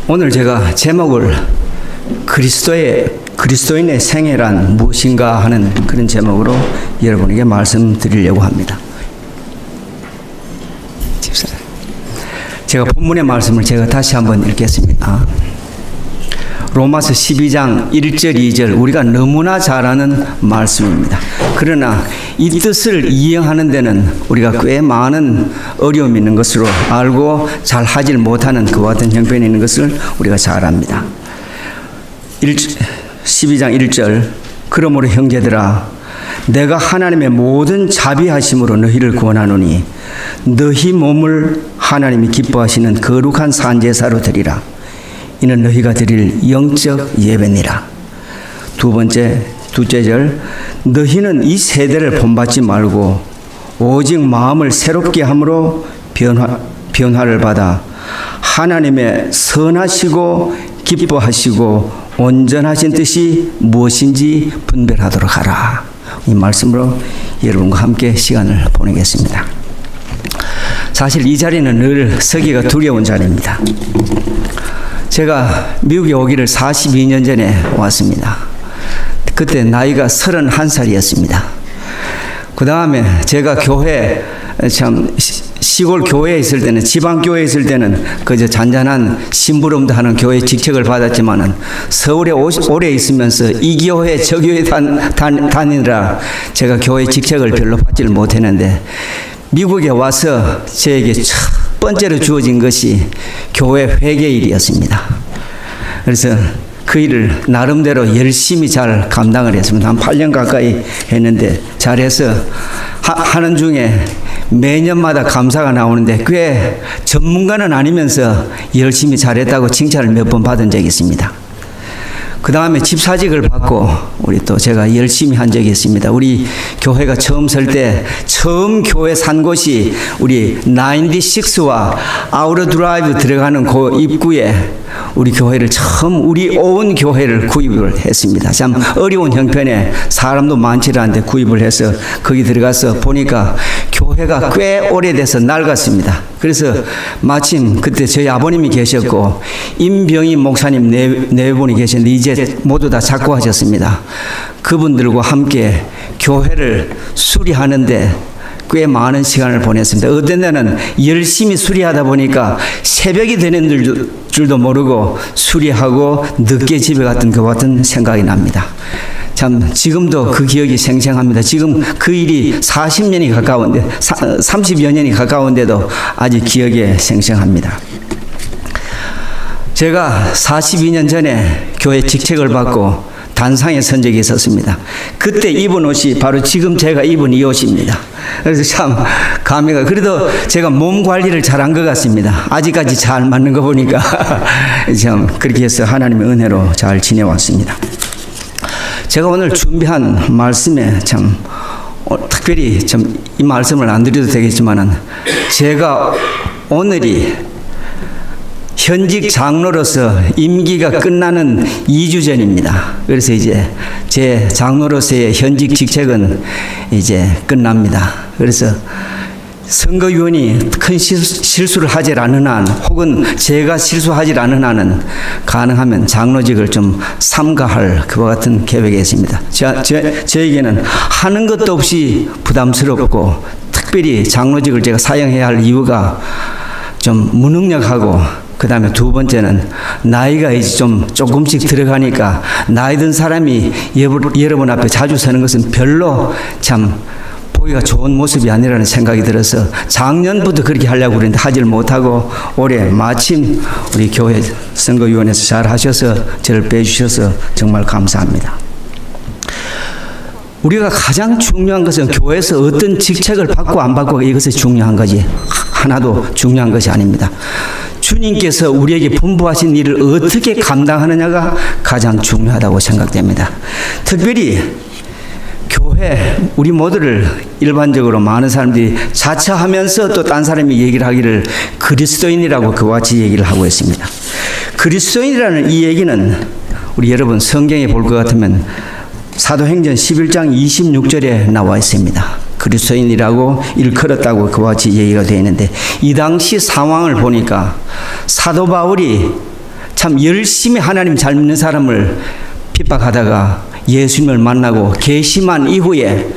오늘 제가 제목을 그리스도인의 생애란 무엇인가 하는 그런 제목으로 여러분에게 말씀드리려고 합니다. 제가 본문의 말씀을 제가 다시 한번 읽겠습니다. 로마서 12장 1절 2절 우리가 너무나 잘 아는 말씀입니다. 그러나 이 뜻을 이행하는 데는 우리가 꽤 많은 어려움이 있는 것으로 알고 잘 하질 못하는 그와 같은 형편이 있는 것을 우리가 잘 압니다. 12장 1절 그러므로 형제들아 내가 하나님의 모든 자비하심으로 너희를 구원하노니 너희 몸을 하나님이 기뻐하시는 거룩한 산제사로 드리라. 이는 너희가 드릴 영적 예배니라. 둘째 절 너희는 이 세대를 본받지 말고 오직 마음을 새롭게 함으로 변화를 받아 하나님의 선하시고 기뻐하시고 온전하신 뜻이 무엇인지 분별하도록 하라. 이 말씀으로 여러분과 함께 시간을 보내겠습니다. 사실 이 자리는 늘 서기가 두려운 자리입니다. 제가 미국에 오기를 42년 전에 왔습니다. 그때 나이가 31살이었습니다. 그 다음에 제가 교회, 시골 교회에 있을 때는, 지방교회에 있을 때는 그저 잔잔한 심부름도 하는 교회 직책을 받았지만은 서울에 오래 있으면서 이 교회, 저 교회 다니느라 제가 교회 직책을 별로 받지를 못했는데 미국에 와서 저에게 첫 번째로 주어진 것이 교회 회계일이었습니다. 그래서 그 일을 나름대로 열심히 잘 감당을 했습니다. 한 8년 가까이 했는데 잘해서 하는 중에 매년마다 감사가 나오는데 꽤 전문가는 아니면서 열심히 잘했다고 칭찬을 몇 번 받은 적이 있습니다. 그 다음에 집사직을 받고 우리 또 제가 열심히 한 적이 있습니다. 우리 교회가 처음 설 때 처음 교회 산 곳이 우리 96와 아우터 드라이브 들어가는 그 입구에 우리 교회를 처음 우리 온 교회를 구입을 했습니다. 참 어려운 형편에 사람도 많지 않은데 구입을 해서 거기 들어가서 보니까 교회가 꽤 오래돼서 낡았습니다. 그래서 마침 그때 저희 아버님이 계셨고 임병희 목사님 네 분이 계셨는데 이제 모두 다 작고하셨습니다. 그분들과 함께 교회를 수리하는데 꽤 많은 시간을 보냈습니다. 어떤 데는 열심히 수리하다 보니까 새벽이 되는 줄도 모르고 수리하고 늦게 집에 갔던 것 같은 생각이 납니다. 참 지금도 그 기억이 생생합니다. 지금 그 일이 40년이 가까운데 30여 년이 가까운데도 아직 기억에 생생합니다. 제가 42년 전에 교회 직책을 받고 단상에 선 적이 있었습니다. 그때 입은 옷이 바로 지금 제가 입은 이 옷입니다. 그래서 참 감회가, 그래도 제가 몸 관리를 잘한 것 같습니다. 아직까지 잘 맞는 거 보니까 참 그렇게 해서 하나님의 은혜로 잘 지내왔습니다. 제가 오늘 준비한 말씀에 참 특별히 좀 이 말씀을 안 드려도 되겠지만은 제가 오늘이 현직 장로로서 임기가 끝나는 2주 전입니다. 그래서 이제 제 장로로서의 현직 직책은 이제 끝납니다. 그래서 선거위원이 큰 실수를 하지 않는 한 혹은 제가 실수하지 않는 한은 가능하면 장로직을 좀 삼가할 그와 같은 계획이 있습니다. 저에게는 하는 것도 없이 부담스럽고 특별히 장로직을 제가 사용해야 할 이유가 좀 무능력하고 그 다음에 두 번째는 나이가 이제 조금씩 들어가니까 나이 든 사람이 여러분 앞에 자주 서는 것은 별로 참 보기가 좋은 모습이 아니라는 생각이 들어서 작년부터 그렇게 하려고 그랬는데 하질 못하고 올해 마침 우리 교회 선거위원회에서 잘 하셔서 저를 빼주셔서 정말 감사합니다. 우리가 가장 중요한 것은 교회에서 어떤 직책을 받고 안 받고 이것이 중요한 거지 하나도 중요한 것이 아닙니다. 주님께서 우리에게 분부하신 일을 어떻게 감당하느냐가 가장 중요하다고 생각됩니다. 특별히 교회 우리 모두를 일반적으로 많은 사람들이 자처하면서 또 딴 사람이 얘기를 하기를 그리스도인이라고 그와 같이 얘기를 하고 있습니다. 그리스도인이라는 이 얘기는 우리 여러분 성경에 볼 것 같으면 사도행전 11장 26절에 나와 있습니다. 그리스도인이라고 일컬었다고 그와 같이 얘기가 되어 있는데 이 당시 상황을 보니까 사도 바울이 참 열심히 하나님 잘 믿는 사람을 핍박하다가 예수님을 만나고 계심한 이후에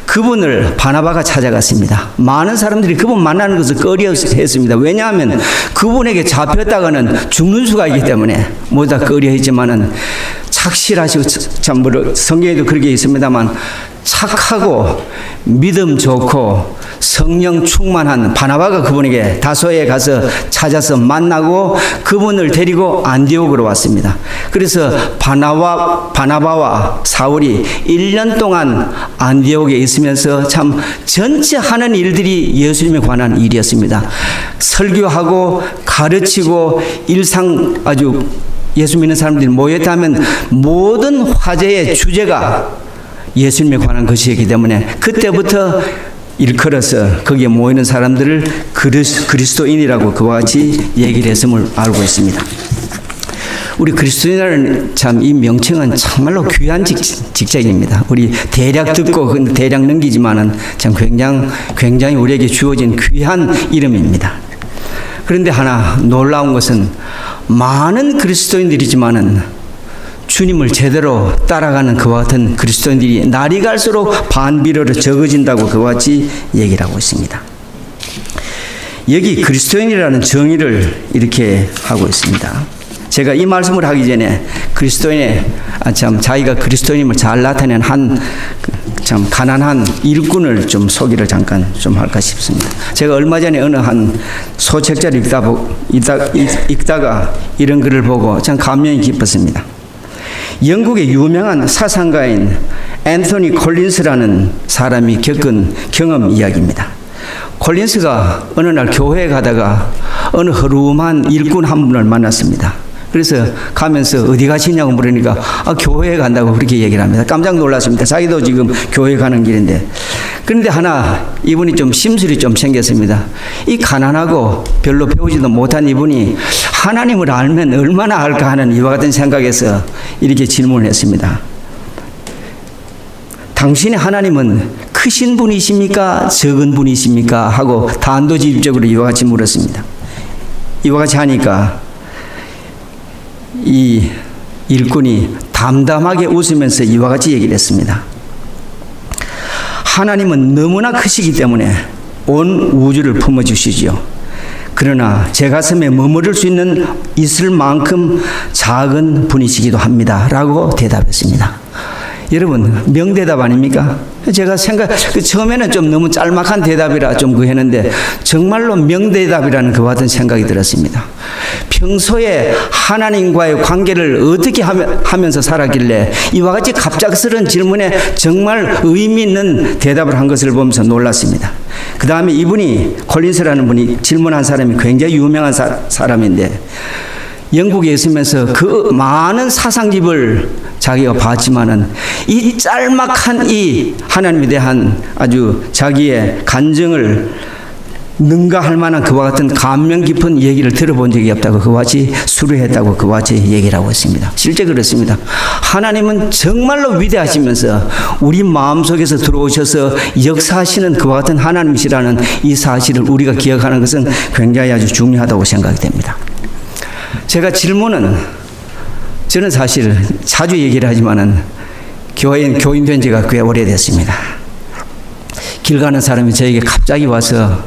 그분을 바나바가 찾아갔습니다. 많은 사람들이 그분 만나는 것을 꺼려했습니다. 왜냐하면 그분에게 잡혔다가는 죽는 수가 있기 때문에 모두 다 꺼려했지만은 착실하시고 참 성경에도 그렇게 있습니다만 착하고 믿음 좋고 성령 충만한 바나바가 그분에게 다소에 가서 찾아서 만나고 그분을 데리고 안디옥으로 왔습니다. 그래서 바나바와 사울이 1년 동안 안디옥에 있으면서 참 전체 하는 일들이 예수님에 관한 일이었습니다. 설교하고 가르치고 일상 아주 예수 믿는 사람들이 모였다면 모든 화제의 주제가 예수님에 관한 것이기 때문에 그때부터 일컬어서 거기에 모이는 사람들을 그리스도인이라고 그와 같이 얘기를 했음을 알고 있습니다. 우리 그리스도인이라는 참 이 명칭은 정말로 귀한 직책입니다. 우리 대략 듣고 대략 넘기지만은 참 굉장히 우리에게 주어진 귀한 이름입니다. 그런데 하나 놀라운 것은 많은 그리스도인들이지만은 주님을 제대로 따라가는 그와 같은 그리스도인들이 날이 갈수록 반비례로 적어진다고 그와 같이 얘기를 하고 있습니다. 여기 그리스도인이라는 정의를 이렇게 하고 있습니다. 제가 이 말씀을 하기 전에 그리스도인의 참 자기가 그리스도인임을 잘 나타낸 참 가난한 일꾼을 좀 소개를 잠깐 좀 할까 싶습니다. 제가 얼마 전에 어느 한 소책자를 읽다가 이런 글을 보고 참 감명이 깊었습니다. 영국의 유명한 사상가인 앤서니 콜린스라는 사람이 겪은 경험 이야기입니다. 콜린스가 어느 날 교회에 가다가 어느 허름한 일꾼 한 분을 만났습니다. 그래서 가면서 어디 가시냐고 물으니까 교회에 간다고 그렇게 얘기를 합니다. 깜짝 놀랐습니다. 자기도 지금 교회 가는 길인데. 그런데 하나 이분이 좀 심술이 좀 생겼습니다. 이 가난하고 별로 배우지도 못한 이분이 하나님을 알면 얼마나 알까 하는 이와 같은 생각에서 이렇게 질문을 했습니다. 당신의 하나님은 크신 분이십니까? 적은 분이십니까? 하고 단도직입적으로 이와 같이 물었습니다. 이와 같이 하니까 이 일꾼이 담담하게 웃으면서 이와 같이 얘기를 했습니다. 하나님은 너무나 크시기 때문에 온 우주를 품어주시지요. 그러나 제 가슴에 머무를 수 있을 만큼 작은 분이시기도 합니다. 라고 대답했습니다. 여러분, 명대답 아닙니까? 제가 처음에는 좀 너무 짤막한 대답이라 좀 했는데 정말로 명대답이라는 그와 같은 생각이 들었습니다. 평소에 하나님과의 관계를 어떻게 하면서 살았길래 이와 같이 갑작스러운 질문에 정말 의미 있는 대답을 한 것을 보면서 놀랐습니다. 그 다음에 이분이 콜린스라는 분이 질문한 사람이 굉장히 유명한 사람인데 영국에 있으면서 그 많은 사상집을 자기가 봤지만은 이 짤막한 이 하나님에 대한 아주 자기의 간증을 능가할 만한 그와 같은 감명 깊은 얘기를 들어본 적이 없다고 그와 같이 수료했다고 그와 같이 얘기를 하고 있습니다. 실제 그렇습니다. 하나님은 정말로 위대하시면서 우리 마음속에서 들어오셔서 역사하시는 그와 같은 하나님이시라는 이 사실을 우리가 기억하는 것은 굉장히 아주 중요하다고 생각이 됩니다. 제가 저는 사실 자주 얘기를 하지만은 교인 된 지가 꽤 오래됐습니다. 길 가는 사람이 저에게 갑자기 와서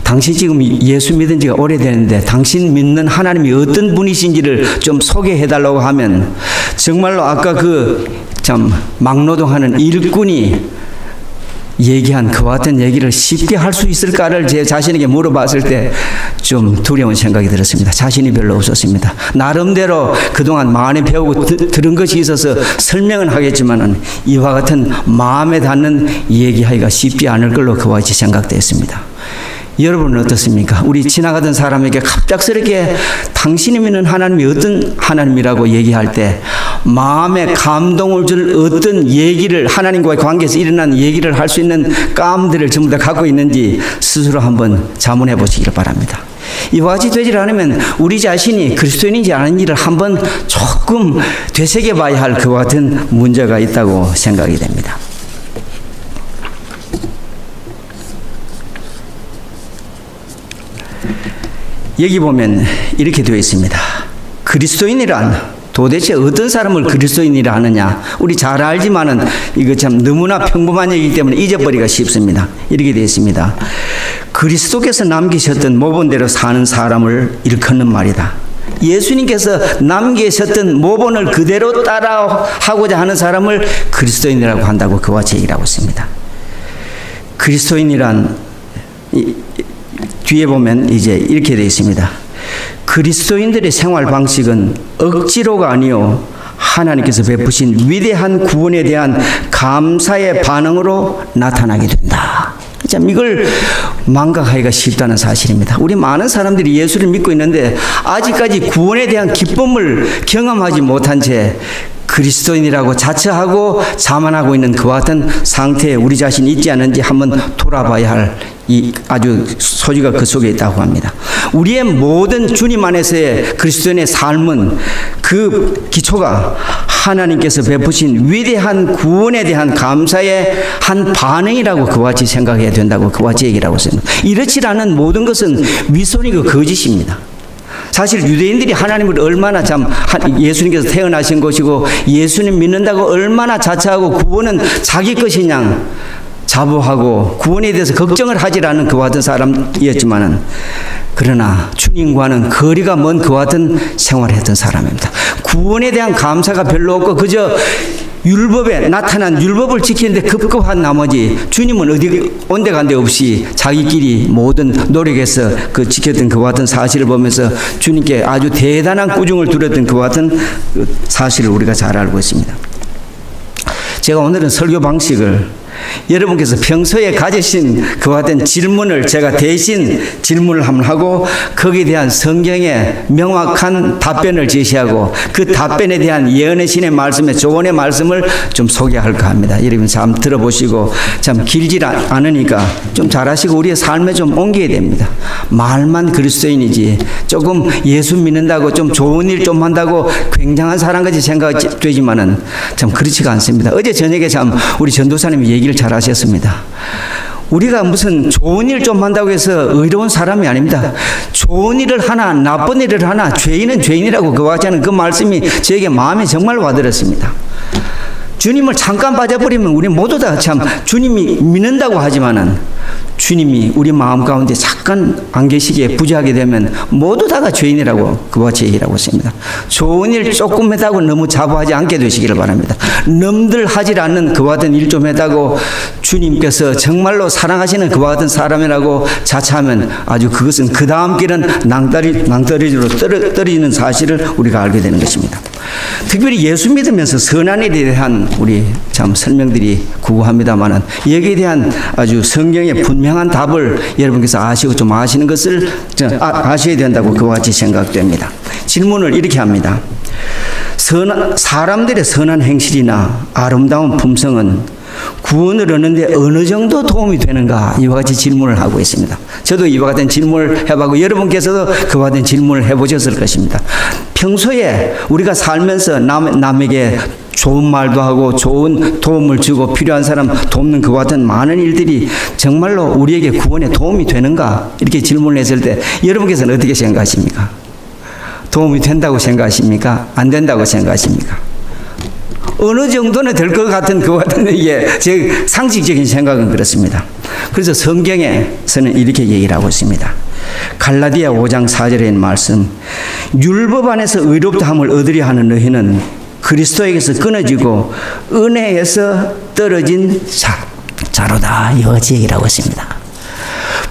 당신 지금 예수 믿은 지가 오래되는데 당신 믿는 하나님이 어떤 분이신지를 좀 소개해달라고 하면 정말로 아까 참 막노동하는 일꾼이 얘기한 그와 같은 얘기를 쉽게 할 수 있을까를 제 자신에게 물어봤을 때 좀 두려운 생각이 들었습니다. 자신이 별로 없었습니다. 나름대로 그동안 많이 배우고 들은 것이 있어서 설명은 하겠지만은 이와 같은 마음에 닿는 얘기하기가 쉽지 않을 걸로 그와 같이 생각되었습니다. 여러분은 어떻습니까? 우리 지나가던 사람에게 갑작스럽게 당신이 믿는 하나님이 어떤 하나님이라고 얘기할 때 마음에 감동을 줄 어떤 얘기를 하나님과의 관계에서 일어난 얘기를 할 수 있는 깜들을 전부 다 갖고 있는지 스스로 한번 자문해 보시기를 바랍니다. 이와 같이 되질 않으면 우리 자신이 그리스도인인지 아닌지를 한번 조금 되새겨 봐야 할 그와 같은 문제가 있다고 생각이 됩니다. 여기 보면 이렇게 되어 있습니다. 그리스도인이란 도대체 어떤 사람을 그리스도인이라 하느냐? 우리 잘 알지만은 이거 참 너무나 평범한 얘기이기 때문에 잊어버리기가 쉽습니다. 이렇게 되어 있습니다. 그리스도께서 남기셨던 모본대로 사는 사람을 일컫는 말이다. 예수님께서 남기셨던 모본을 그대로 따라하고자 하는 사람을 그리스도인이라고 한다고 그와 같이 얘기를 하고 있습니다. 그리스도인이란 뒤에 보면 이제 이렇게 되어 있습니다. 그리스도인들의 생활 방식은 억지로가 아니요 하나님께서 베푸신 위대한 구원에 대한 감사의 반응으로 나타나게 된다. 참 이걸 망각하기가 쉽다는 사실입니다. 우리 많은 사람들이 예수를 믿고 있는데 아직까지 구원에 대한 기쁨을 경험하지 못한 채 그리스도인이라고 자처하고 자만하고 있는 그와 같은 상태에 우리 자신이 있지 않은지 한번 돌아봐야 할 이 아주 소지가 그 속에 있다고 합니다. 우리의 모든 주님 안에서의 그리스도인의 삶은 그 기초가 하나님께서 베푸신 위대한 구원에 대한 감사의 한 반응이라고 그와 같이 생각해야 된다고 그와 같이 얘기를 하고 있습니다. 이렇지 않은 모든 것은 위선이고 거짓입니다. 사실 유대인들이 하나님을 얼마나 예수님께서 태어나신 것이고 예수님 믿는다고 얼마나 자처하고 구원은 자기 것이냐 자부하고 구원에 대해서 걱정을 하지 않은 그와 같은 사람이었지만은 그러나 주님과는 거리가 먼 그와 같은 생활을 했던 사람입니다. 구원에 대한 감사가 별로 없고 그저 율법에 나타난 율법을 지키는데 급급한 나머지 주님은 어디 온데간데 없이 자기끼리 모든 노력해서 그 지켰던 그와 같은 사실을 보면서 주님께 아주 대단한 꾸중을 두렸던 그와 같은 사실을 우리가 잘 알고 있습니다. 제가 오늘은 설교 방식을 여러분께서 평소에 가지신 그와 같은 질문을 제가 대신 질문을 한번 하고 거기에 대한 성경의 명확한 답변을 제시하고 그 답변에 대한 예언의 신의 말씀에 조언의 말씀을 좀 소개할까 합니다. 여러분 참 들어보시고 참 길지 않으니까 좀 잘하시고 우리의 삶에 좀 옮겨야 됩니다. 말만 그리스도인이지 조금 예수 믿는다고 좀 좋은 일 좀 한다고 굉장한 사람같이 생각되지만은 참 그렇지가 않습니다. 어제 저녁에 참 우리 전도사님이 얘기를 잘 하셨습니다. 우리가 무슨 좋은 일 좀 한다고 해서 의로운 사람이 아닙니다. 좋은 일을 하나 나쁜 일을 하나 죄인은 죄인이라고 그와 같이 하는 그 말씀이 저에게 마음에 정말 와닿았습니다. 주님을 잠깐 빠져버리면 우리 모두 다 참 주님이 믿는다고 하지만은 주님이 우리 마음 가운데 잠깐 안 계시기에 부재하게 되면 모두 다가 죄인이라고 그와 같이 얘기를 하고 있습니다. 좋은 일 조금 했다고 너무 자부하지 않게 되시기를 바랍니다. 남들 하지 않는 그와 같은 일 좀 했다고 주님께서 정말로 사랑하시는 그와 같은 사람이라고 자처하면 아주 그것은 그 다음 길은 낭떠러지로 떨어지는 사실을 우리가 알게 되는 것입니다. 특별히 예수 믿으면서 선한 일에 대한 우리 참 설명들이 구구합니다만은 여기에 대한 아주 성경의 분명한 답을 여러분께서 아시고 좀 아시는 것을 아셔야 된다고 그와 같이 생각됩니다. 질문을 이렇게 합니다. 사람들의 선한 행실이나 아름다운 품성은 구원을 얻는데 어느 정도 도움이 되는가? 이와 같이 질문을 하고 있습니다. 저도 이와 같은 질문을 해보고 여러분께서도 그와 같은 질문을 해보셨을 것입니다. 평소에 우리가 살면서 남에게 좋은 말도 하고 좋은 도움을 주고 필요한 사람 돕는 그와 같은 많은 일들이 정말로 우리에게 구원에 도움이 되는가? 이렇게 질문을 했을 때 여러분께서는 어떻게 생각하십니까? 도움이 된다고 생각하십니까? 안 된다고 생각하십니까? 어느 정도는 될 것 같은 그와 같은 이게 제 상식적인 생각은 그렇습니다. 그래서 성경에서는 이렇게 얘기를 하고 있습니다. 갈라디아 5장 4절에 말씀, 율법 안에서 의롭다함을 얻으려 하는 너희는 그리스도에게서 끊어지고 은혜에서 떨어진 자로다. 이같이 얘기를 하고 있습니다.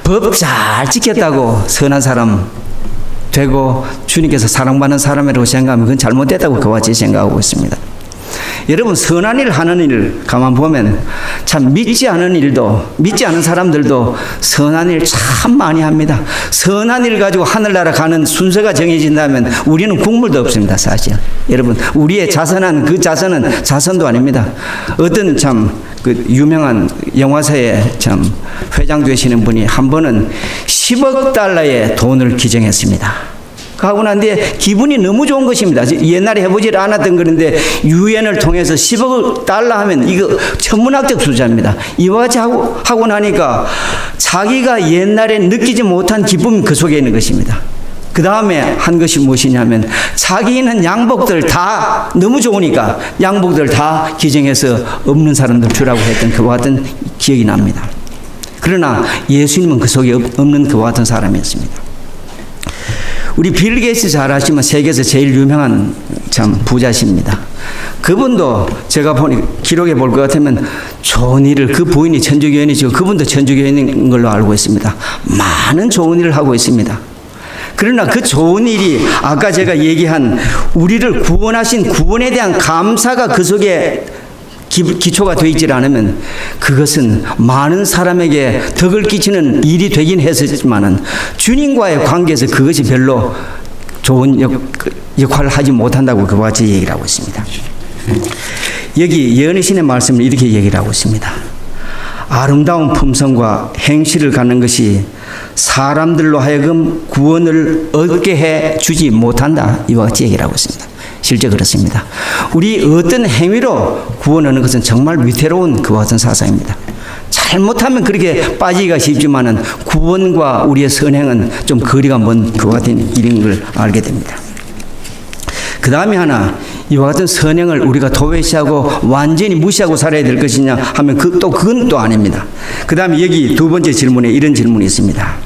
법 잘 지켰다고 선한 사람 되고 주님께서 사랑받는 사람이라고 생각하면 그건 잘못됐다고 그와 같이 생각하고 있습니다. 여러분 선한 일 하는 일을 가만 보면 참 믿지 않은 사람들도 선한 일 참 많이 합니다. 선한 일 가지고 하늘나라 가는 순서가 정해진다면 우리는 국물도 없습니다. 사실 여러분 우리의 자선한 그 자선은 자선도 아닙니다. 어떤 참 그 유명한 영화사에 참 회장 되시는 분이 한 번은 10억 달러의 돈을 기증했습니다. 하고 난 뒤에 기분이 너무 좋은 것입니다. 옛날에 해보질 않았던 건데 유엔을 통해서 10억 달러 하면 이거 천문학적 숫자입니다. 이와 같이 하고 나니까 자기가 옛날에 느끼지 못한 기쁨이 그 속에 있는 것입니다. 그 다음에 한 것이 무엇이냐면 자기는 양복들 다 너무 좋으니까 양복들 다 기증해서 없는 사람들 주라고 했던 그와 같은 기억이 납니다. 그러나 예수님은 그 속에 없는 그와 같은 사람이었습니다. 우리 빌 게이츠 잘 아시면 세계에서 제일 유명한 참 부자십니다. 그분도 제가 보니 기록에 볼 것 같으면 좋은 일을, 그 부인이 천주교인이죠. 그분도 천주교인인 걸로 알고 있습니다. 많은 좋은 일을 하고 있습니다. 그러나 그 좋은 일이 아까 제가 얘기한 우리를 구원하신 구원에 대한 감사가 그 속에 기초가 되어 있지 않으면 그것은 많은 사람에게 덕을 끼치는 일이 되긴 했었지만은 주님과의 관계에서 그것이 별로 좋은 역할을 하지 못한다고 그와 같이 얘기를 하고 있습니다. 여기 예언의 신의 말씀을 이렇게 얘기를 하고 있습니다. 아름다운 품성과 행실을 갖는 것이 사람들로 하여금 구원을 얻게 해 주지 못한다. 이와 같이 얘기를 하고 있습니다. 실제 그렇습니다. 우리 어떤 행위로 구원하는 것은 정말 위태로운 그와 같은 사상입니다. 잘못하면 그렇게 빠지기가 쉽지만은 구원과 우리의 선행은 좀 거리가 먼 그와 같은 일인 걸 알게 됩니다. 그 다음에 하나, 이와 같은 선행을 우리가 도외시하고 완전히 무시하고 살아야 될 것이냐 하면 그건 또 아닙니다. 그 다음에 여기 두 번째 질문에 이런 질문이 있습니다.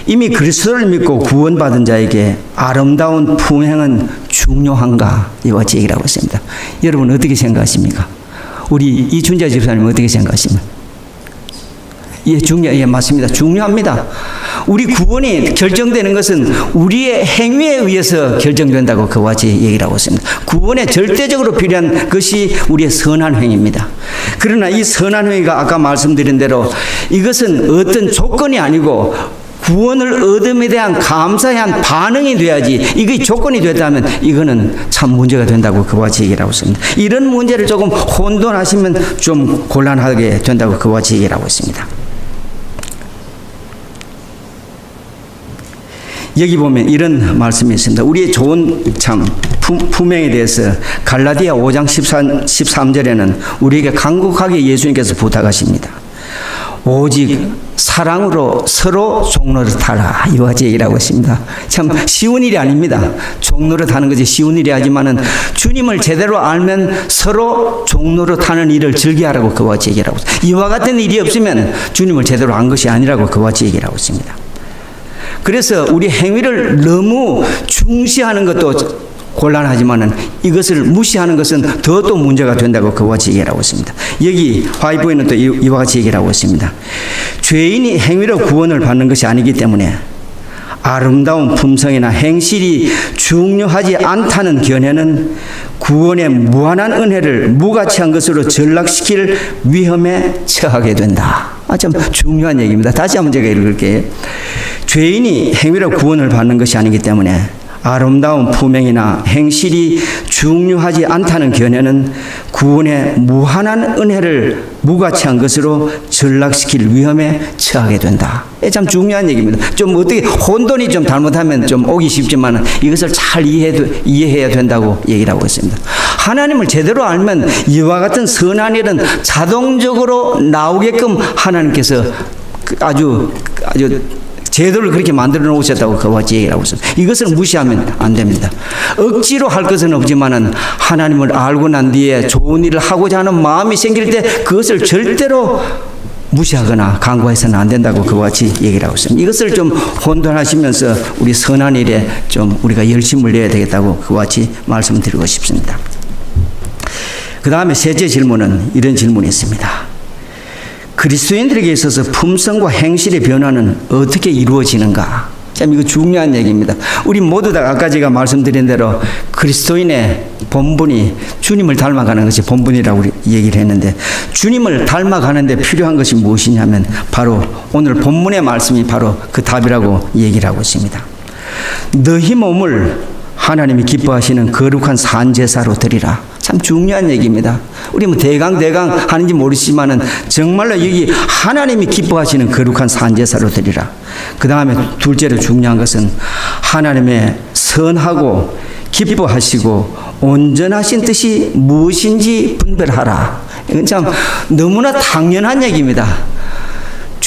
이미 그리스도를 믿고 구원받은 자에게 아름다운 품행은 중요한가? 이와 같이 얘기를 하고 있습니다. 여러분 어떻게 생각하십니까? 우리 이춘자 집사님은 어떻게 생각하십니까? 예, 맞습니다. 중요합니다. 우리 구원이 결정되는 것은 우리의 행위에 의해서 결정된다고 그와 같이 얘기를 하고 있습니다. 구원에 절대적으로 필요한 것이 우리의 선한 행위입니다. 그러나 이 선한 행위가 아까 말씀드린 대로 이것은 어떤 조건이 아니고 구원을 얻음에 대한 감사에 한 반응이 돼야지, 이게 조건이 됐다면 이거는 참 문제가 된다고 그와 같이 얘기를 하고 있습니다. 이런 문제를 조금 혼돈하시면 좀 곤란하게 된다고 그와 같이 얘기를 하고 있습니다. 여기 보면 이런 말씀이 있습니다. 우리의 좋은 참 품행에 대해서 갈라디아 5장 13절에는 우리에게 간곡하게 예수님께서 부탁하십니다. 오직 사랑으로 서로 종노릇하라. 이와 같이 얘기를 하고 있습니다. 참 쉬운 일이 아닙니다. 종노릇하는 것이 쉬운 일이 하지만은 주님을 제대로 알면 서로 종노릇하는 일을 즐겨하라고 그와 같이 얘기를 하고 있습니다. 이와 같은 일이 없으면 주님을 제대로 안 것이 아니라고 그와 같이 얘기를 하고 있습니다. 그래서 우리 행위를 너무 중시하는 것도 곤란하지만은 이것을 무시하는 것은 더 또 문제가 된다고 그와 같이 얘기를 하고 있습니다. 여기 화이브에는 또 이와 같이 얘기를 하고 있습니다. 죄인이 행위로 구원을 받는 것이 아니기 때문에 아름다운 품성이나 행실이 중요하지 않다는 견해는 구원의 무한한 은혜를 무가치한 것으로 전락시킬 위험에 처하게 된다. 참 중요한 얘기입니다. 다시 한번 제가 읽을게요. 죄인이 행위로 구원을 받는 것이 아니기 때문에 아름다운 품행이나 행실이 중요하지 않다는 견해는 구원의 무한한 은혜를 무가치한 것으로 전락시킬 위험에 처하게 된다. 참 중요한 얘기입니다. 좀 어떻게 혼돈이 좀 잘못하면 좀 오기 쉽지만 이것을 잘 이해해야 된다고 얘기를 하고 있습니다. 하나님을 제대로 알면 이와 같은 선한 일은 자동적으로 나오게끔 하나님께서 아주 제도를 그렇게 만들어 놓으셨다고 그와 같이 얘기를 하고 있습니다. 이것을 무시하면 안 됩니다. 억지로 할 것은 없지만은 하나님을 알고 난 뒤에 좋은 일을 하고자 하는 마음이 생길 때 그것을 절대로 무시하거나 간과해서는 안 된다고 그와 같이 얘기를 하고 있습니다. 이것을 좀 혼돈하시면서 우리 선한 일에 좀 우리가 열심을 내야 되겠다고 그와 같이 말씀드리고 싶습니다. 그 다음에 셋째 질문은 이런 질문이 있습니다. 그리스도인들에게 있어서 품성과 행실의 변화는 어떻게 이루어지는가? 참 이거 중요한 얘기입니다. 우리 모두 다 아까 제가 말씀드린 대로 그리스도인의 본분이 주님을 닮아가는 것이 본분이라고 얘기를 했는데, 주님을 닮아가는 데 필요한 것이 무엇이냐면 바로 오늘 본문의 말씀이 바로 그 답이라고 얘기를 하고 있습니다. 너희 몸을 하나님이 기뻐하시는 거룩한 산제사로 드리라. 참 중요한 얘기입니다. 우리 뭐 대강 하는지 모르시지만은 정말로 여기 하나님이 기뻐하시는 거룩한 산제사로 드리라. 그 다음에 둘째로 중요한 것은 하나님의 선하고 기뻐하시고 온전하신 뜻이 무엇인지 분별하라. 이건 참 너무나 당연한 얘기입니다.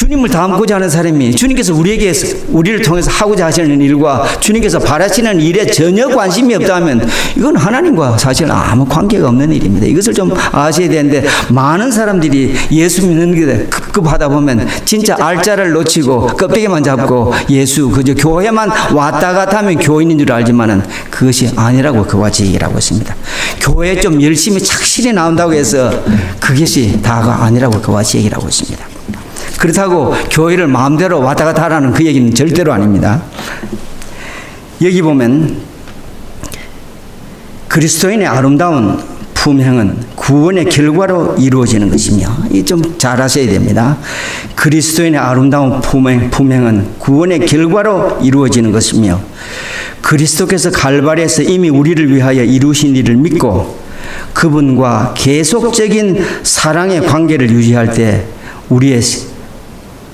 주님을 닮고자 하는 사람이 주님께서 우리를 통해서 하고자 하시는 일과 주님께서 바라시는 일에 전혀 관심이 없다면 이건 하나님과 사실 아무 관계가 없는 일입니다. 이것을 좀 아셔야 되는데, 많은 사람들이 예수 믿는 게 급급하다 보면 진짜 알짜를 놓치고 껍데기만 잡고 예수 그저 교회만 왔다 갔다 하면 교인인 줄 알지만은 그것이 아니라고 그와 같이 얘기를 하고 있습니다. 교회에 좀 열심히 착실히 나온다고 해서 그것이 다가 아니라고 그와 같이 얘기를 하고 있습니다. 그렇다고 교회를 마음대로 왔다 갔다 하라는 그 얘기는 절대로 아닙니다. 여기 보면 그리스도인의 아름다운 품행은 구원의 결과로 이루어지는 것이며, 이 좀 잘 아셔야 됩니다. 그리스도인의 아름다운 품행은 구원의 결과로 이루어지는 것이며, 그리스도께서 갈바리에서 이미 우리를 위하여 이루신 일을 믿고 그분과 계속적인 사랑의 관계를 유지할 때 우리의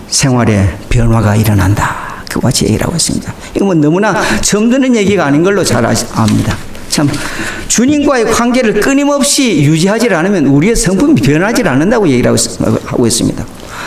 생활에 변화가 일어난다. 그와 같이 얘기를 하고 있습니다. 이거 뭐 너무나 처음 듣는 얘기가 아닌 걸로 잘 압니다. 참, 주님과의 관계를 끊임없이 유지하지 않으면 우리의 성품이 변하지 않는다고 얘기를 하고 있습니다.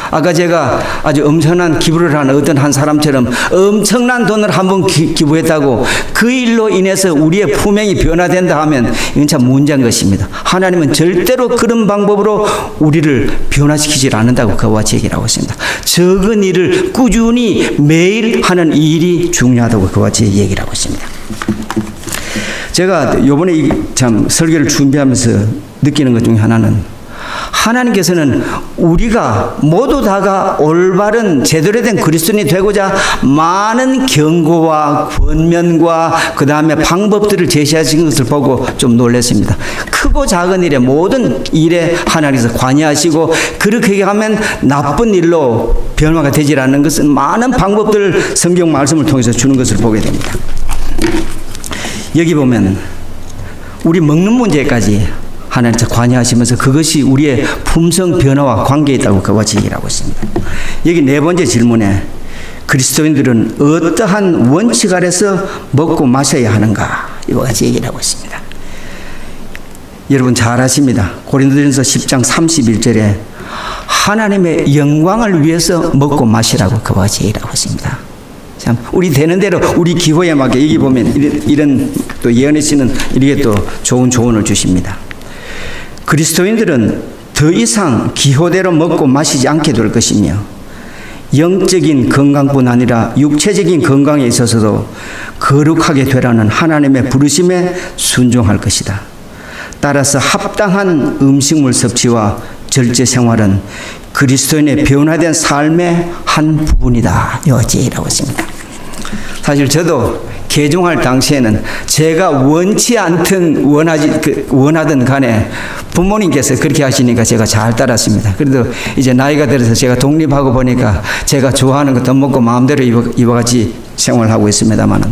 아까 제가 아주 엄청난 기부를 한 어떤 한 사람처럼 엄청난 돈을 한번 기부했다고 그 일로 인해서 우리의 품행이 변화된다 하면 이건 참 문제인 것입니다. 하나님은 절대로 그런 방법으로 우리를 변화시키지 않는다고 그와 같이 얘기를 하고 있습니다. 적은 일을 꾸준히 매일 하는 일이 중요하다고 그와 같이 얘기를 하고 있습니다. 제가 이번에 참 설교를 준비하면서 느끼는 것 중에 하나는, 하나님께서는 우리가 모두 다가 올바른 제대로 된 그리스도인이 되고자 많은 경고와 권면과 그 다음에 방법들을 제시하신 것을 보고 좀 놀랐습니다. 크고 작은 일에 모든 일에 하나님께서 관여하시고, 그렇게 하면 나쁜 일로 변화가 되지 않는 것은 많은 방법들을 성경 말씀을 통해서 주는 것을 보게 됩니다. 여기 보면 우리 먹는 문제까지 하나님께서 관여하시면서 그것이 우리의 품성 변화와 관계에 있다고 그와 같이 얘기를 하고 있습니다. 여기 네 번째 질문에 그리스도인들은 어떠한 원칙 아래서 먹고 마셔야 하는가, 이와 같이 얘기를 하고 있습니다. 여러분 잘 아십니다. 고린도전서 10장 31절에 하나님의 영광을 위해서 먹고 마시라고 그와 같이 얘기를 하고 있습니다. 참, 우리 되는 대로 우리 기호에 맞게, 여기 보면 이런 또 예언의 씨는 이렇게 또 좋은 조언을 주십니다. 그리스도인들은 더 이상 기호대로 먹고 마시지 않게 될 것이며, 영적인 건강뿐 아니라 육체적인 건강에 있어서도 거룩하게 되라는 하나님의 부르심에 순종할 것이다. 따라서 합당한 음식물 섭취와 절제 생활은 그리스도인의 변화된 삶의 한 부분이다. 이와 같이 얘기하고 있습니다. 사실 저도 개종할 당시에는 제가 원치 않든 원하든 간에 부모님께서 그렇게 하시니까 제가 잘 따랐습니다. 그래도 이제 나이가 들어서 제가 독립하고 보니까 제가 좋아하는 거 더 먹고 마음대로 이와 같이 생활하고 있습니다만은,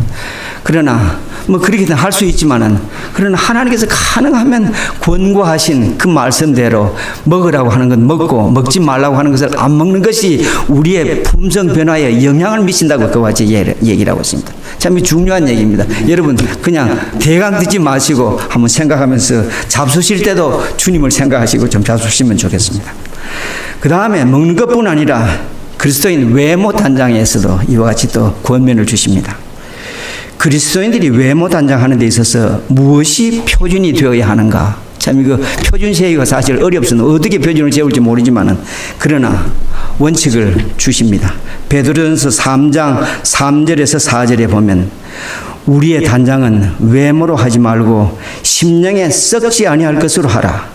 그러나 뭐 그렇게든 할 수 있지만은, 그러나 하나님께서 가능하면 권고하신 그 말씀대로 먹으라고 하는 건 먹고 먹지 말라고 하는 것을 안 먹는 것이 우리의 품성 변화에 영향을 미친다고 그와 같이 얘기를 하고 있습니다. 참 중요한 얘기입니다. 여러분 그냥 대강 듣지 마시고 한번 생각하면서 잡수실 때도 주님을 생각하시고 좀 잡수시면 좋겠습니다. 그 다음에 먹는 것뿐 아니라 그리스도인 외모 단장에서도 이와 같이 또 권면을 주십니다. 그리스도인들이 외모 단장하는 데 있어서 무엇이 표준이 되어야 하는가? 참 이거 표준 세우기가 사실 어렵습니다. 어떻게 표준을 세울지 모르지만은, 그러나 원칙을 주십니다. 베드로전서 3장 3절에서 4절에 보면 우리의 단장은 외모로 하지 말고 심령에 썩지 아니할 것으로 하라.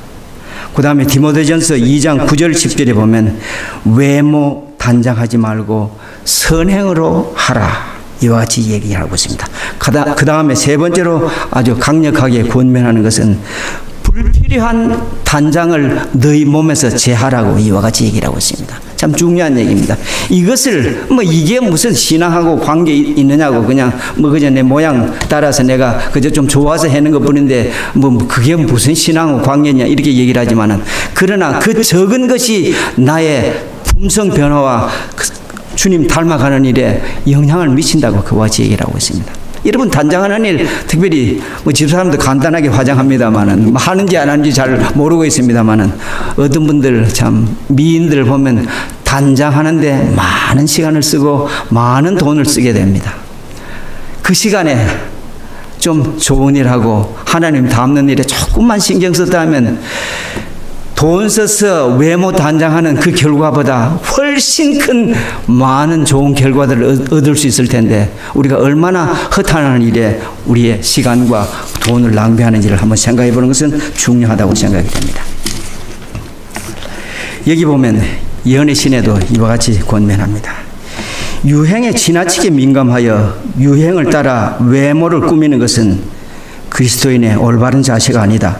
그 다음에 디모데전서 2장 9절 10절에 보면 외모 단장하지 말고 선행으로 하라. 이와 같이 얘기하고 있습니다. 그 다음에 세 번째로 아주 강력하게 권면하는 것은 불필요한 단장을 너희 몸에서 제하라고 이와 같이 얘기를 하고 있습니다. 참 중요한 얘기입니다. 이것을 뭐 이게 무슨 신앙하고 관계 있느냐고 그냥 뭐 그저 내 모양 따라서 내가 그저 좀 좋아서 하는 것 뿐인데 뭐 그게 무슨 신앙하고 관계냐 이렇게 얘기를 하지만은, 그러나 그 적은 것이 나의 품성 변화와 주님 닮아가는 일에 영향을 미친다고 그와 같이 얘기를 하고 있습니다. 여러분 단장하는 일, 특별히 뭐 집사람도 간단하게 화장합니다만은 뭐 하는지 안 하는지 잘 모르고 있습니다만은, 어떤 분들 참 미인들 보면 단장하는데 많은 시간을 쓰고 많은 돈을 쓰게 됩니다. 그 시간에 좀 좋은 일하고 하나님 닮는 일에 조금만 신경 썼다 하면 돈 써서 외모 단장하는 그 결과보다 훨씬 큰 많은 좋은 결과들을 얻을 수 있을 텐데 우리가 얼마나 허탄한 일에 우리의 시간과 돈을 낭비하는지를 한번 생각해 보는 것은 중요하다고 생각이 됩니다. 여기 보면 예언의 신에도 이와 같이 권면합니다. 유행에 지나치게 민감하여 유행을 따라 외모를 꾸미는 것은 그리스도인의 올바른 자세가 아니다.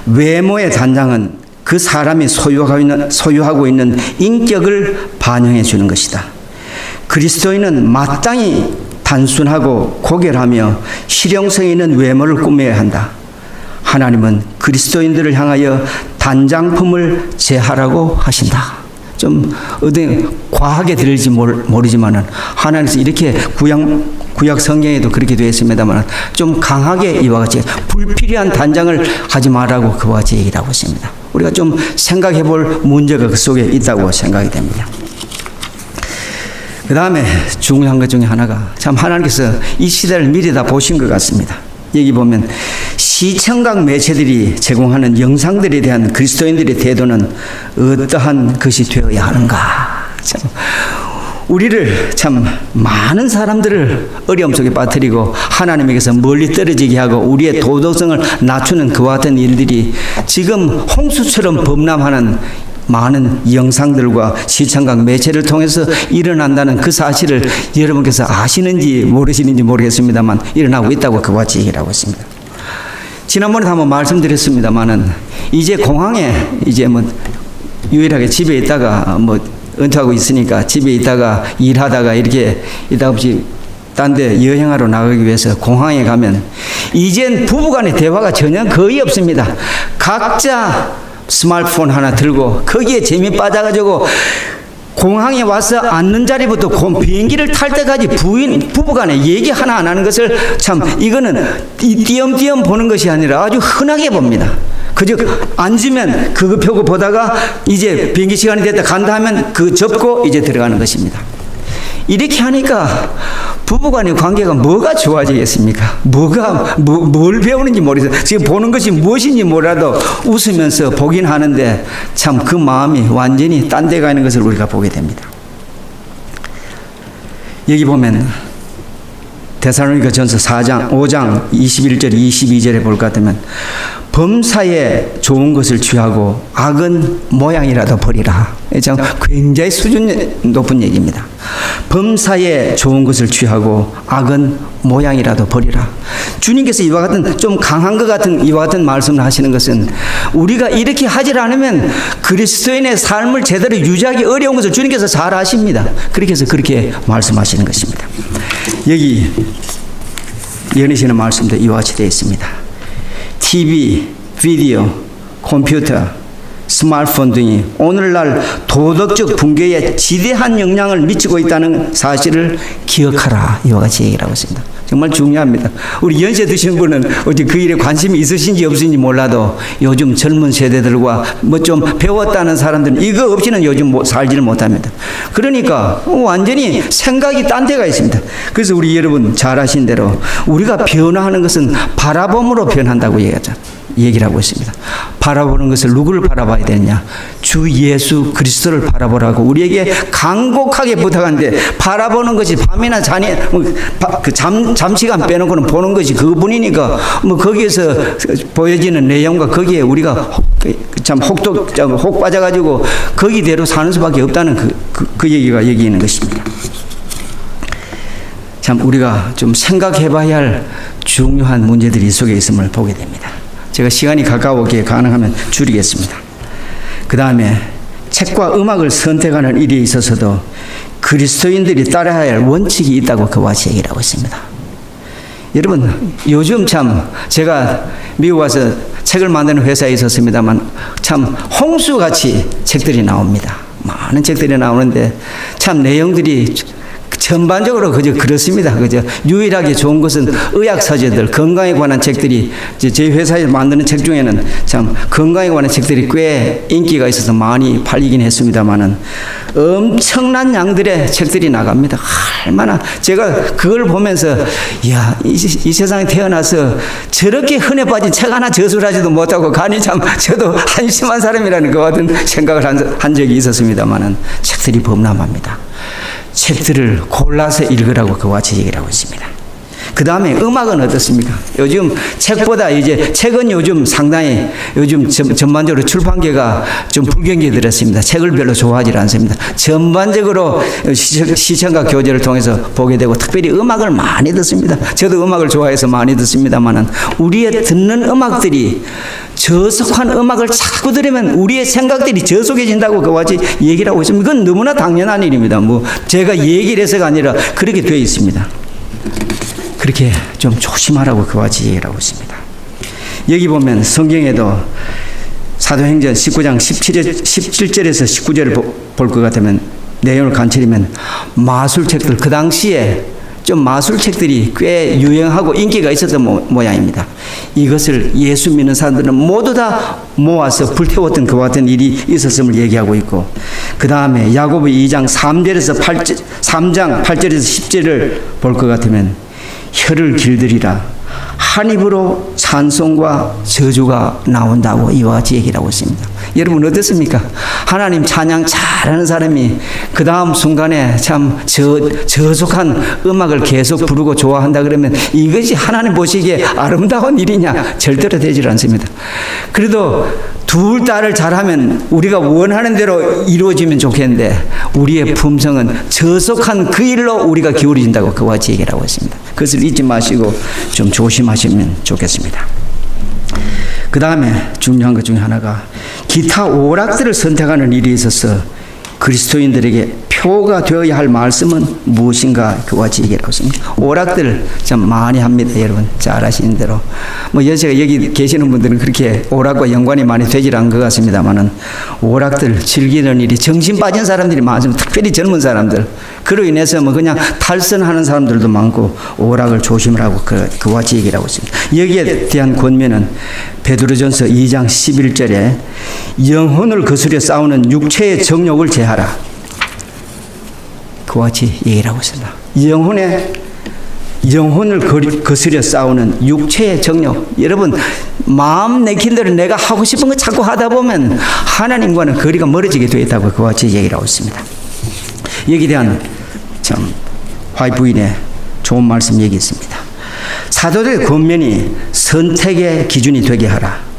외모의 단장은 그 사람이 소유하고 있는 인격을 반영해 주는 것이다. 그리스도인은 마땅히 단순하고 고결하며 실용성 있는 외모를 꾸며야 한다. 하나님은 그리스도인들을 향하여 단장품을 제하라고 하신다. 좀 어디 과하게 들릴지 모르지만은 하나님께서 이렇게 구약 성경에도 그렇게 되어 있습니다만 좀 강하게 이와 같이 불필요한 단장을 하지 말라고 그와 같이 얘기를 하고 있습니다. 우리가 좀 생각해 볼 문제가 그 속에 있다고 생각이 됩니다. 그 다음에 중요한 것 중에 하나가 참 하나님께서 이 시대를 미리 다 보신 것 같습니다. 여기 보면 시청각 매체들이 제공하는 영상들에 대한 그리스도인들의 태도는 어떠한 것이 되어야 하는가. 참 우리를 참 많은 사람들을 어려움 속에 빠뜨리고 하나님에게서 멀리 떨어지게 하고 우리의 도덕성을 낮추는 그와 같은 일들이 지금 홍수처럼 범람하는 많은 영상들과 시청각 매체를 통해서 일어난다는 그 사실을 여러분께서 아시는지 모르시는지 모르겠습니다만 일어나고 있다고 그와 같이 얘기를 하고 있습니다. 지난번에 한번 말씀드렸습니다만은 이제 공항에 이제 뭐 유일하게 집에 있다가 뭐 은퇴하고 있으니까 집에 있다가 일하다가 이렇게 있다 없이 딴 데 여행하러 나가기 위해서 공항에 가면 이젠 부부간의 대화가 전혀 거의 없습니다. 각자 스마트폰 하나 들고 거기에 재미 빠져가지고 공항에 와서 앉는 자리부터 비행기를 탈 때까지 부부간에 얘기 하나 안 하는 것을 참 이거는 띄엄띄엄 보는 것이 아니라 아주 흔하게 봅니다. 그저 앉으면 그거 펴고 보다가 이제 비행기 시간이 됐다 간다 하면 그 접고 이제 들어가는 것입니다. 이렇게 하니까 부부간의 관계가 뭐가 좋아지겠습니까? 뭘 배우는지 모르겠어요. 지금 보는 것이 무엇인지 몰라도 웃으면서 보긴 하는데 참 그 마음이 완전히 딴 데 가 있는 것을 우리가 보게 됩니다. 여기 보면 데살로니가 전서 5장 21절 22절에 볼 것 같으면 범사에 좋은 것을 취하고 악은 모양이라도 버리라. 참 굉장히 수준 높은 얘기입니다. 범사에 좋은 것을 취하고 악은 모양이라도 버리라. 주님께서 이와 같은 좀 강한 것 같은 이와 같은 말씀을 하시는 것은 우리가 이렇게 하지 않으면 그리스도인의 삶을 제대로 유지하기 어려운 것을 주님께서 잘 아십니다. 그렇게 해서 그렇게 말씀하시는 것입니다. 여기 연희신의 말씀도 이와 같이 되어 있습니다. TV, 비디오, 컴퓨터, 스마트폰 등이 오늘날 도덕적 붕괴에 지대한 영향을 미치고 있다는 사실을 기억하라. 이와 같이 얘기를 하고 있습니다. 정말 중요합니다. 우리 연세 드신 분은 어디 그 일에 관심이 있으신지 없으신지 몰라도 요즘 젊은 세대들과 뭐 좀 배웠다는 사람들은 이거 없이는 요즘 살지를 못합니다. 그러니까 완전히 생각이 딴 데가 있습니다. 그래서 우리 여러분 잘 아신 대로 우리가 변화하는 것은 바라봄으로 변한다고 얘기를 하고 있습니다. 바라보는 것을 누구를 바라봐야 되느냐? 주 예수 그리스도를 바라보라고 우리에게 간곡하게 부탁하는데 바라보는 것이 밤이나 잠시간 빼놓고는 보는 것이 그분이니까 뭐 거기에서 보여지는 내용과 거기에 우리가 참 혹 빠져가지고 거기대로 사는 수밖에 없다는 그 얘기가 여기 있는 것입니다. 참 우리가 좀 생각해봐야 할 중요한 문제들이 이 속에 있음을 보게 됩니다. 제가 시간이 가까우게 가능하면 줄이겠습니다. 그 다음에 책과 음악을 선택하는 일에 있어서도 그리스도인들이 따라야 할 원칙이 있다고 그와 같이 얘기를 하고 있습니다. 여러분 요즘 참 제가 미국 와서 책을 만드는 회사에 있었습니다만 참 홍수같이 책들이 나옵니다. 많은 책들이 나오는데 참 내용들이 전반적으로 그저 그렇습니다. 그저 유일하게 좋은 것은 의학 서재들, 건강에 관한 책들이 저희 회사에서 만드는 책 중에는 참 건강에 관한 책들이 꽤 인기가 있어서 많이 팔리긴 했습니다만은 엄청난 양들의 책들이 나갑니다. 얼마나 제가 그걸 보면서 이야 이 세상에 태어나서 저렇게 흔해 빠진 책 하나 저술하지도 못하고 간이 참 저도 한심한 사람이라는 것 같은 생각을 한 적이 있었습니다만은 책들이 범람합니다. 책들을 골라서 읽으라고 그와 같이 얘기를 하고 있습니다. 그 다음에 음악은 어떻습니까? 요즘 책보다 이제 책은 요즘 상당히 요즘 전반적으로 출판계가 좀 불경기에 들었습니다. 책을 별로 좋아하지 않습니다. 전반적으로 시청과 교재를 통해서 보게 되고 특별히 음악을 많이 듣습니다. 저도 음악을 좋아해서 많이 듣습니다만은 우리의 듣는 음악들이 저속한 음악을 자꾸 들으면 우리의 생각들이 저속해진다고 그와 같이 얘기를 하고 있습니다. 이건 너무나 당연한 일입니다. 뭐 제가 얘기를 해서가 아니라 그렇게 되어 있습니다. 그렇게 좀 조심하라고 그와 같이 얘기를 하고 있습니다. 여기 보면 성경에도 사도행전 19장 17절에서 19절을 볼 것 같으면 내용을 간추리면 마술책들, 그 당시에 좀 마술책들이 꽤 유행하고 인기가 있었던 모양입니다. 이것을 예수 믿는 사람들은 모두 다 모아서 불태웠던 그와 같은 일이 있었음을 얘기하고 있고, 그 다음에 야고보 2장 3절에서 3장 8절에서 10절을 볼 것 같으면 혀를 길들이라 한 입으로 찬송과 저주가 나온다고 이와 같이 얘기를 하고 있습니다. 여러분 어떻습니까? 하나님 찬양 잘하는 사람이 그 다음 순간에 참 저속한 음악을 계속 부르고 좋아한다 그러면 이것이 하나님 보시기에 아름다운 일이냐? 절대로 되질 않습니다. 그래도 둘 다를 잘하면 우리가 원하는 대로 이루어지면 좋겠는데 우리의 품성은 저속한 그 일로 우리가 기울어진다고 그와 같이 얘기를 하고 있습니다. 그것을 잊지 마시고 좀 조심하시면 좋겠습니다. 그 다음에 중요한 것 중에 하나가 기타 오락들을 선택하는 일이 있어서 그리스도인들에게 표가 되어야 할 말씀은 무엇인가 그와 같이 얘기를 하고 있습니다. 오락들 참 많이 합니다. 여러분 잘 아시는 대로 뭐 제가 여기 계시는 분들은 그렇게 오락과 연관이 많이 되질 않은 것 같습니다만은 오락들 즐기는 일이 정신 빠진 사람들이 많습니다. 특별히 젊은 사람들 그로 인해서 뭐 그냥 탈선하는 사람들도 많고 오락을 조심하라고 그와 같이 얘기를 하고 있습니다. 여기에 대한 권면은 베드로전서 2장 11절에 영혼을 거스려 싸우는 육체의 정욕을 제하라 그와 같이 얘기를 하고 있습니다. 영혼을 거스려 싸우는 육체의 정욕. 여러분 마음 내킨 대로 내가 하고 싶은 거 자꾸 하다 보면 하나님과는 거리가 멀어지게 되어 있다고 그와 같이 얘기를 하고 있습니다. 여기에 대한 참 화이트 부인의 좋은 말씀 얘기 있습니다. 사도들의 권면이 선택의 기준이 되게 하라.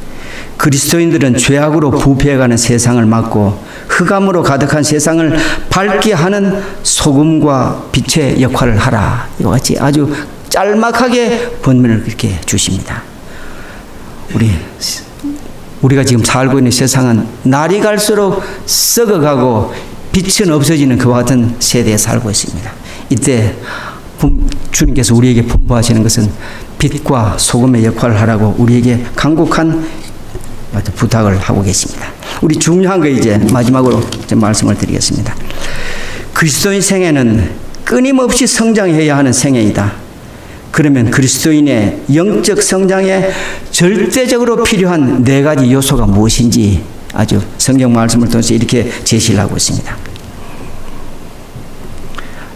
그리스도인들은 죄악으로 부패해가는 세상을 막고 흑암으로 가득한 세상을 밝게 하는 소금과 빛의 역할을 하라. 이와 같이 아주 짤막하게 권면을 그렇게 주십니다. 우리가 지금 살고 있는 세상은 날이 갈수록 썩어가고 빛은 없어지는 그와 같은 세대에 살고 있습니다. 이때 주님께서 우리에게 분부하시는 것은 빛과 소금의 역할을 하라고 우리에게 간곡한 부탁을 하고 계십니다. 우리 중요한 거 이제 마지막으로 말씀을 드리겠습니다. 그리스도인 생애는 끊임없이 성장해야 하는 생애이다. 그러면 그리스도인의 영적 성장에 절대적으로 필요한 네 가지 요소가 무엇인지 아주 성경 말씀을 통해서 이렇게 제시를 하고 있습니다.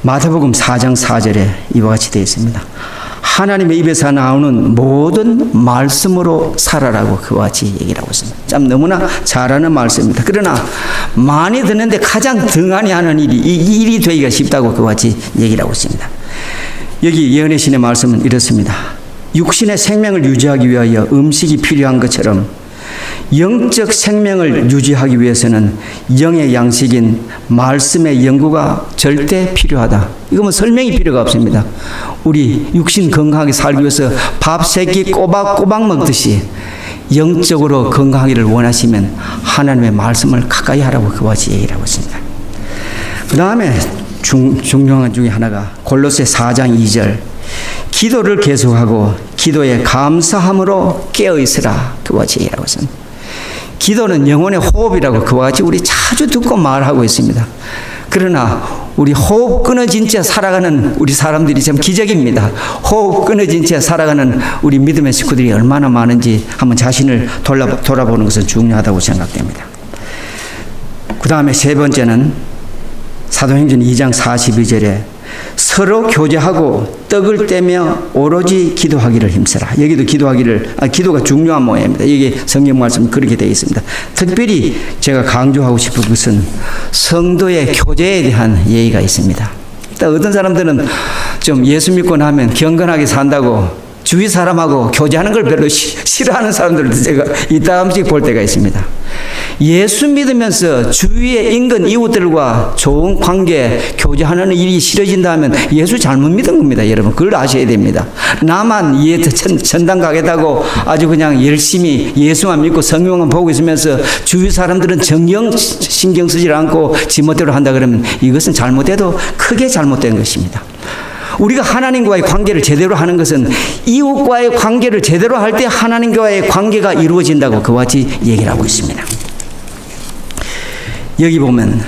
마태복음 4장 4절에 이와 같이 되어 있습니다. 하나님의 입에서 나오는 모든 말씀으로 살아라고 그와 같이 얘기를 하고 있습니다. 참 너무나 잘하는 말씀입니다. 그러나 많이 듣는데 가장 등한히 하는 일이 이 일이 되기가 쉽다고 그와 같이 얘기를 하고 있습니다. 여기 예언의 신의 말씀은 이렇습니다. 육신의 생명을 유지하기 위하여 음식이 필요한 것처럼 영적 생명을 유지하기 위해서는 영의 양식인 말씀의 연구가 절대 필요하다. 이거 뭐 설명이 필요가 없습니다. 우리 육신 건강하게 살기 위해서 밥 3끼 꼬박꼬박 먹듯이 영적으로 건강하기를 원하시면 하나님의 말씀을 가까이 하라고 그와 같이 얘기를 하고 있습니다. 그 다음에 중요한 중에 하나가 골로새 4장 2절 기도를 계속하고 기도에 감사함으로 깨어있으라 그와 같이 얘기를 하고 있습니다. 기도는 영혼의 호흡이라고 그와 같이 우리 자주 듣고 말하고 있습니다. 그러나 우리 호흡 끊어진 채 살아가는 우리 사람들이 참 기적입니다. 호흡 끊어진 채 살아가는 우리 믿음의 식구들이 얼마나 많은지 한번 자신을 돌아보는 것은 중요하다고 생각됩니다. 그 다음에 세 번째는 사도행전 2장 42절에 서로 교제하고 떡을 떼며 오로지 기도하기를 힘써라. 여기도 기도가 중요한 모양입니다. 여기 성경 말씀 그렇게 되어 있습니다. 특별히 제가 강조하고 싶은 것은 성도의 교제에 대한 예의가 있습니다. 어떤 사람들은 좀 예수 믿고 나면 경건하게 산다고 주위 사람하고 교제하는 걸 별로 싫어하는 사람들도 제가 이따금씩 볼 때가 있습니다. 예수 믿으면서 주위의 인근 이웃들과 좋은 관계 교제하는 일이 싫어진다 하면 예수 잘못 믿은 겁니다. 여러분 그걸 아셔야 됩니다. 나만 천당 가겠다고 아주 그냥 열심히 예수만 믿고 성경만 보고 있으면서 주위 사람들은 정녕 신경 쓰지 않고 지멋대로 한다 그러면 이것은 잘못해도 크게 잘못된 것입니다. 우리가 하나님과의 관계를 제대로 하는 것은 이웃과의 관계를 제대로 할 때 하나님과의 관계가 이루어진다고 그와 같이 얘기를 하고 있습니다. 여기 보면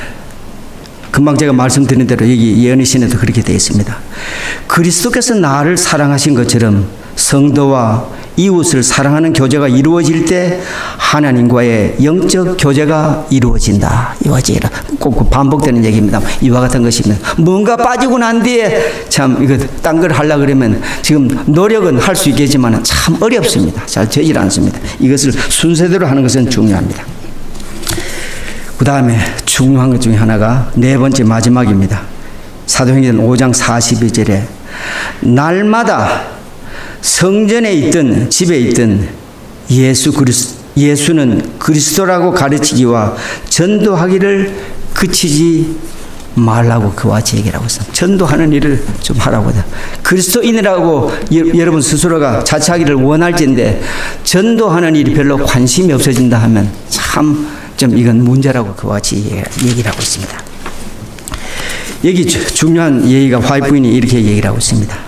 금방 제가 말씀드린 대로 여기 예언의 신에도 그렇게 되어 있습니다. 그리스도께서 나를 사랑하신 것처럼 성도와 이웃을 사랑하는 교제가 이루어질 때 하나님과의 영적 교제가 이루어진다. 이와 같이 꼭 반복되는 얘기입니다. 이와 같은 것입니다. 뭔가 빠지고 난 뒤에 참 이거 딴 걸 하려고 그러면 지금 노력은 할 수 있겠지만 참 어렵습니다. 잘 되질 않습니다. 이것을 순서대로 하는 것은 중요합니다. 그 다음에 중요한 것 중에 하나가 네 번째 마지막입니다. 사도행전 5장 42절에 날마다 성전에 있든 집에 있든 예수는 그리스도라고 가르치기와 전도하기를 그치지 말라고 그와 같이 얘기를 하고 있습니다. 전도하는 일을 좀 하라고. 그리스도인이라고 여러분 스스로가 자처하기를 원할진데 전도하는 일이 별로 관심이 없어진다 하면 참 좀 이건 문제라고 그와 같이 얘기를 하고 있습니다. 여기 중요한 예의가 화이트부인이 이렇게 얘기를 하고 있습니다.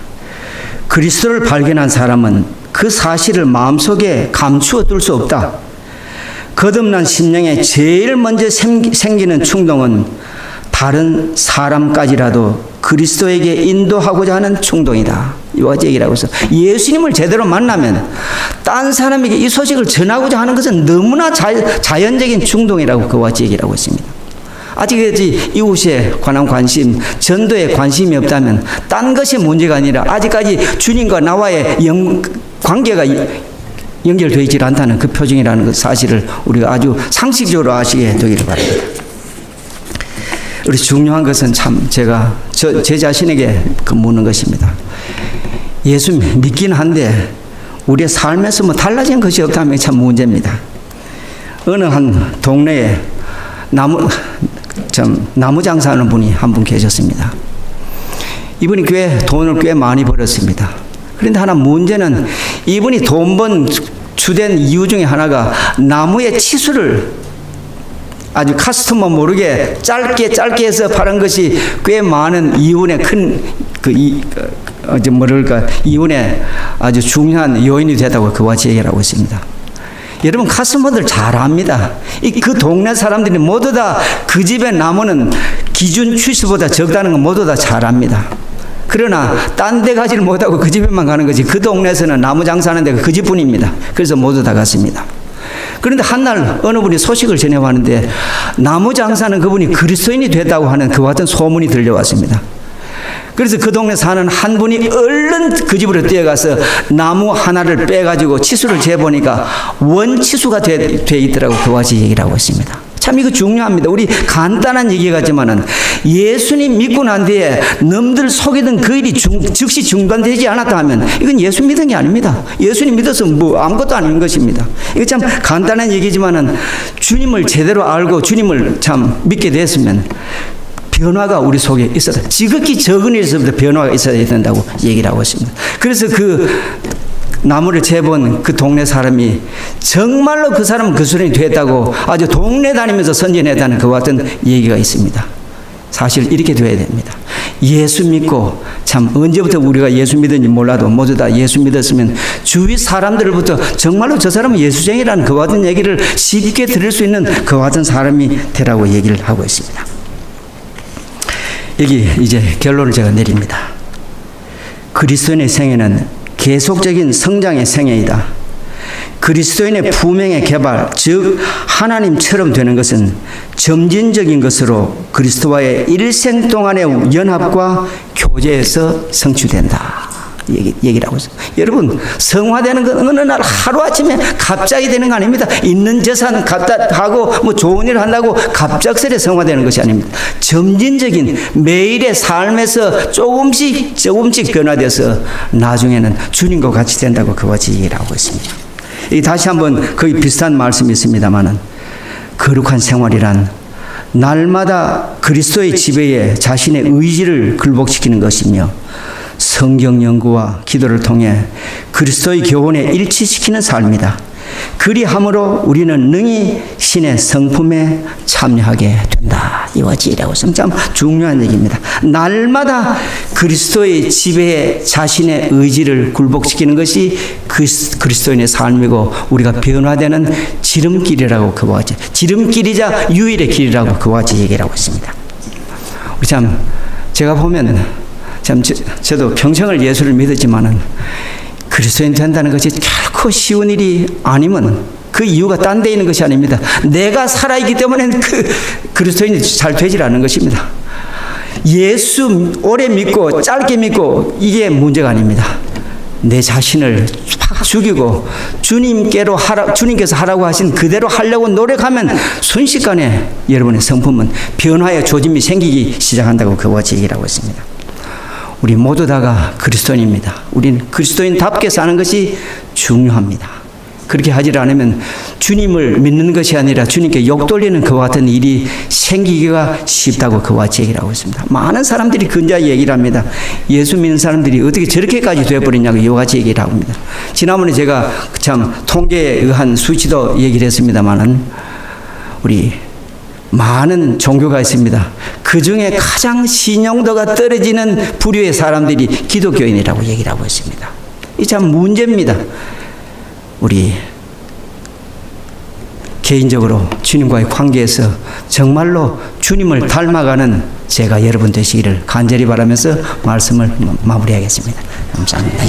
그리스도를 발견한 사람은 그 사실을 마음속에 감추어 둘 수 없다. 거듭난 심령에 제일 먼저 생기는 충동은 다른 사람까지라도 그리스도에게 인도하고자 하는 충동이다. 이와 같이 얘기를 하고 있어요. 예수님을 제대로 만나면 딴 사람에게 이 소식을 전하고자 하는 것은 너무나 자연적인 충동이라고 그와 같이 얘기를 하고 있습니다. 아직까지 이웃에 관한 관심, 전도에 관심이 없다면 딴 것이 문제가 아니라 아직까지 주님과 나와의 관계가 연결되어 있지 않다는 그 표징이라는 그 사실을 우리가 아주 상식적으로 아시게 되기를 바랍니다. 우리 중요한 것은 참 제가 제 자신에게 묻는 것입니다. 예수 믿긴 한데 우리의 삶에서 뭐 달라진 것이 없다면 참 문제입니다. 어느 한 동네에 나무 장사하는 분이 한 분 계셨습니다. 이분이 돈을 꽤 많이 벌었습니다. 그런데 하나 문제는 이분이 돈 번 주된 이유 중에 하나가 나무의 치수를 아주 카스터머 모르게 짧게 해서 파는 것이 꽤 많은 이윤의 이윤의 아주 중요한 요인이 되다고 그와 같이 얘기를 하고 있습니다. 여러분 카스터머들 잘 압니다. 그 동네 사람들이 모두 다 그 집의 나무는 기준 치수보다 적다는 건 모두 다 잘 압니다. 그러나 딴 데 가지를 못하고 그 집에만 가는 거지 그 동네에서는 나무 장사하는 데가 그 집뿐입니다. 그래서 모두 다 갔습니다. 그런데 한날 어느 분이 소식을 전해왔는데 나무 장사는 그분이 그리스도인이 됐다고 하는 그와 같은 소문이 들려왔습니다. 그래서 그 동네 사는 한 분이 얼른 그 집으로 뛰어가서 나무 하나를 빼가지고 치수를 재보니까 원치수가 돼 있더라고 그와 같이 얘기를 하고 있습니다. 참 이거 중요합니다. 우리 간단한 얘기 같지만은 예수님 믿고 난 뒤에 남들 속이던 그 일이 즉시 중단되지 않았다 하면 이건 예수 믿은 게 아닙니다. 예수님 믿어서 뭐 아무것도 아닌 것입니다. 이거 참 간단한 얘기지만은 주님을 제대로 알고 주님을 참 믿게 됐으면 변화가 우리 속에 있어야 지극히 적은 일에서부터 변화가 있어야 된다고 얘기를 하고 있습니다. 그래서 그 나무를 재본 그 동네 사람이 정말로 그 사람은 그리스도인이 됐다고 아주 동네 다니면서 선전했다는 그와 같은 얘기가 있습니다. 사실 이렇게 돼야 됩니다. 예수 믿고 참 언제부터 우리가 예수 믿은지 몰라도 모두 다 예수 믿었으면 주위 사람들부터 정말로 저 사람은 예수쟁이라는 그와 같은 얘기를 쉽게 들을 수 있는 그와 같은 사람이 되라고 얘기를 하고 있습니다. 여기 이제 결론을 제가 내립니다. 그리스도인의 생애는 계속적인 성장의 생애이다. 그리스도인의 부명의 개발, 즉 하나님처럼 되는 것은 점진적인 것으로 그리스도와의 일생 동안의 연합과 교제에서 성취된다. 얘기라고 했어요. 여러분, 성화되는 건 어느 날 하루아침에 갑자기 되는 거 아닙니다. 있는 재산 갖다 하고 뭐 좋은 일을 한다고 갑작스레 성화되는 것이 아닙니다. 점진적인 매일의 삶에서 조금씩 변화돼서 나중에는 주님과 같이 된다고 그같이 얘기를 하고 있습니다. 다시 한번 거의 비슷한 말씀이 있습니다만은, 거룩한 생활이란 날마다 그리스도의 지배에 자신의 의지를 굴복시키는 것이며 성경 연구와 기도를 통해 그리스도의 교훈에 일치시키는 삶이다. 그리함으로 우리는 능히 신의 성품에 참여하게 된다. 이와 같이라고 했습니다. 참 중요한 얘기입니다. 날마다 그리스도의 지배에 자신의 의지를 굴복시키는 것이 그리스도인의 삶이고, 우리가 변화되는 지름길이라고 그와 같이, 지름길이자 유일의 길이라고 그와 같이 얘기를 하고 있습니다. 우리 참 제가 보면 참 저도 평생을 예수를 믿었지만은 그리스도인 된다는 것이 결코 쉬운 일이 아니면 그 이유가 딴 데 있는 것이 아닙니다. 내가 살아있기 때문에 그리스도인이 잘 되질 않는 것입니다. 예수 오래 믿고 짧게 믿고 이게 문제가 아닙니다. 내 자신을 팍 죽이고 주님께서 하라고 하신 그대로 하려고 노력하면 순식간에 여러분의 성품은 변화의 조짐이 생기기 시작한다고 그와 같이 얘기를 하고 있습니다. 우리 모두 다가 그리스도인입니다. 우리는 그리스도인답게 사는 것이 중요합니다. 그렇게 하지 않으면 주님을 믿는 것이 아니라 주님께 욕돌리는 그와 같은 일이 생기기가 쉽다고 그와 같이 얘기를 하고 있습니다. 많은 사람들이 근자히 얘기를 합니다. 예수 믿는 사람들이 어떻게 저렇게까지 되어버리냐고 이와 같이 얘기를 합니다. 지난번에 제가 참 통계에 의한 수치도 얘기를 했습니다만은, 우리 많은 종교가 있습니다. 그 중에 가장 신용도가 떨어지는 부류의 사람들이 기독교인이라고 얘기를 하고 있습니다. 이 참 문제입니다. 우리 개인적으로 주님과의 관계에서 정말로 주님을 닮아가는 제가 여러분 되시기를 간절히 바라면서 말씀을 마무리하겠습니다. 감사합니다.